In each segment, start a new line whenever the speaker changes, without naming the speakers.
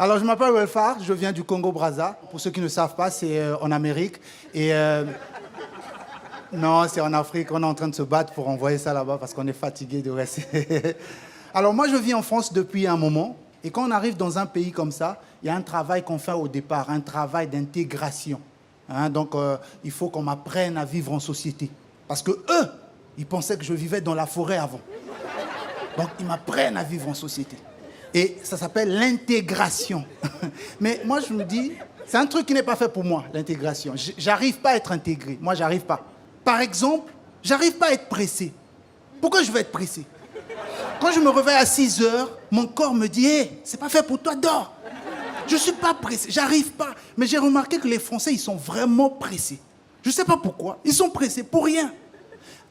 Alors, je m'appelle Welfare, je viens du Congo-Brazza. Pour ceux qui ne savent pas, c'est en Amérique. Et non, c'est en Afrique. On est en train de se battre pour envoyer ça là-bas parce qu'on est fatigué de rester. Alors, moi, je vis en France depuis un moment. Et quand on arrive dans un pays comme ça, il y a un travail qu'on fait au départ, un travail d'intégration. Donc, il faut qu'on m'apprenne à vivre en société. Parce que eux, ils pensaient que je vivais dans la forêt avant. Donc, ils m'apprennent à vivre en société. Et ça s'appelle l'intégration. Mais moi, je me dis, c'est un truc qui n'est pas fait pour moi, l'intégration. J'arrive pas à être intégré. Moi, j'arrive pas. Par exemple, j'arrive pas à être pressé. Pourquoi je veux être pressé? Quand je me réveille à 6 heures, mon corps me dit, hey, c'est pas fait pour toi, dors. Je suis pas pressé, j'arrive pas. Mais j'ai remarqué que les Français, ils sont vraiment pressés. Je sais pas pourquoi. Ils sont pressés pour rien.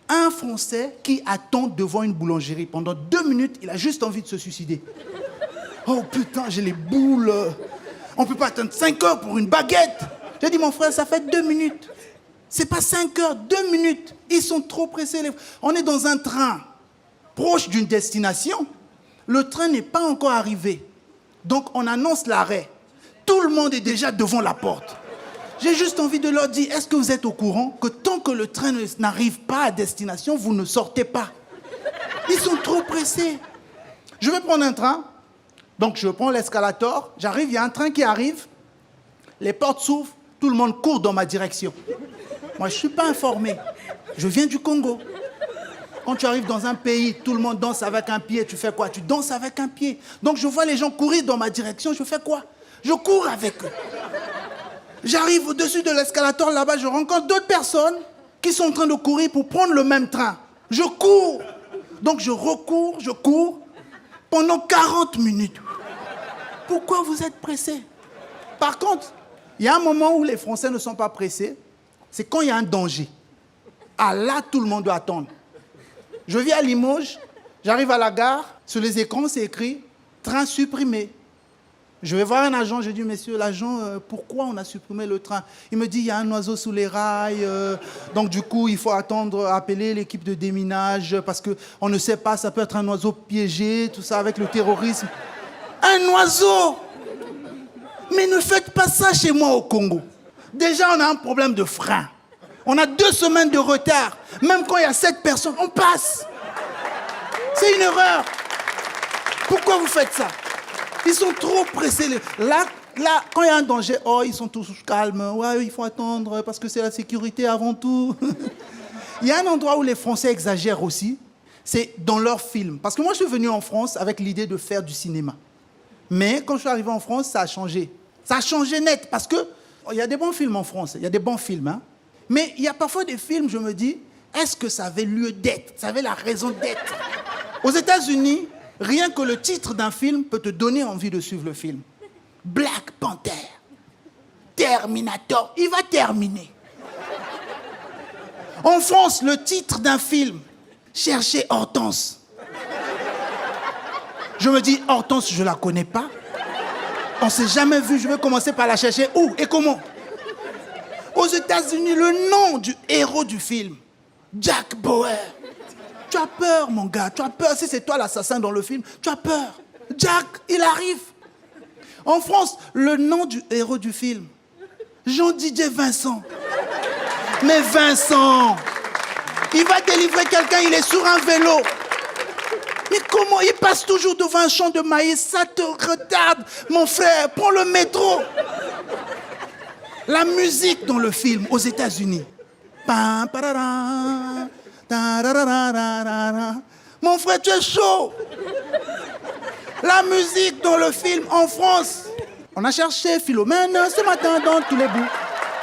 Un Français qui attend devant une boulangerie pendant 2 minutes, il a juste envie de se suicider. Oh putain, j'ai les boules. On peut pas attendre 5 heures pour une baguette. J'ai dit, mon frère, ça fait 2 minutes. C'est pas 5 heures, 2 minutes. Ils sont trop pressés. On est dans un train proche d'une destination. Le train n'est pas encore arrivé. Donc on annonce l'arrêt. Tout le monde est déjà devant la porte. J'ai juste envie de leur dire, est-ce que vous êtes au courant que tant que le train n'arrive pas à destination, vous ne sortez pas? Ils sont trop pressés. Je vais prendre un train. Donc je prends l'escalator. J'arrive, il y a un train qui arrive. Les portes s'ouvrent. Tout le monde court dans ma direction. Moi, je ne suis pas informé. Je viens du Congo. Quand tu arrives dans un pays, tout le monde danse avec un pied. Tu fais quoi? Tu danses avec un pied. Donc je vois les gens courir dans ma direction. Je fais quoi? Je cours avec eux. J'arrive au-dessus de l'escalator, là-bas, je rencontre d'autres personnes qui sont en train de courir pour prendre le même train. Je cours. Donc je recours, je cours pendant 40 minutes. Pourquoi vous êtes pressés? Par contre, il y a un moment où les Français ne sont pas pressés, c'est quand il y a un danger. Ah là, tout le monde doit attendre. Je vis à Limoges, j'arrive à la gare, sur les écrans, c'est écrit « train supprimé ». Je vais voir un agent, je dis, messieurs, l'agent, pourquoi on a supprimé le train? Il me dit, il y a un oiseau sous les rails, donc du coup, il faut attendre, appeler l'équipe de déminage, parce qu'on ne sait pas, ça peut être un oiseau piégé, tout ça, avec le terrorisme. Un oiseau! Mais ne faites pas ça chez moi au Congo. Déjà, on a un problème de frein. On a 2 semaines de retard. Même quand il y a 7 personnes, on passe. C'est une erreur. Pourquoi vous faites ça? Ils sont trop pressés. Là, quand il y a un danger, oh, ils sont tous calmes. Ouais, il faut attendre parce que c'est la sécurité avant tout. Il y a un endroit où les Français exagèrent aussi, c'est dans leurs films. Parce que moi, je suis venu en France avec l'idée de faire du cinéma. Mais quand je suis arrivé en France, ça a changé. Ça a changé net parce que il y a des bons films en France. Il y a des bons films. Hein. Mais il y a parfois des films, je me dis, est-ce que ça avait lieu d'être? Ça avait la raison d'être? Aux États-Unis, rien que le titre d'un film peut te donner envie de suivre le film. Black Panther, Terminator, il va terminer. En France, le titre d'un film, Cherchez Hortense. Je me dis, Hortense, je ne la connais pas. On ne s'est jamais vu, je vais commencer par la chercher. Où et comment? Aux États-Unis, le nom du héros du film, Jack Bauer. Tu as peur, mon gars, tu as peur. Si c'est toi l'assassin dans le film, tu as peur. Jack, il arrive. En France, le nom du héros du film, Jean-Didier Vincent. Mais Vincent, il va délivrer quelqu'un, il est sur un vélo. Mais comment? Il passe toujours devant un champ de maïs, ça te retarde. Mon frère, prends le métro. La musique dans le film, aux États-Unis. Pam, parara. Mon frère, tu es chaud. La musique dans le film en France. On a cherché Philomène ce matin dans tous les bouts.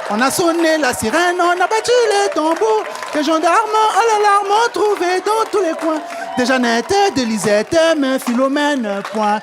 On a sonné la sirène, on a battu les tambours. Les gendarmes à l'alarme ont trouvé dans tous les coins. Des Jeannettes, des Lisettes, mais Philomène, point.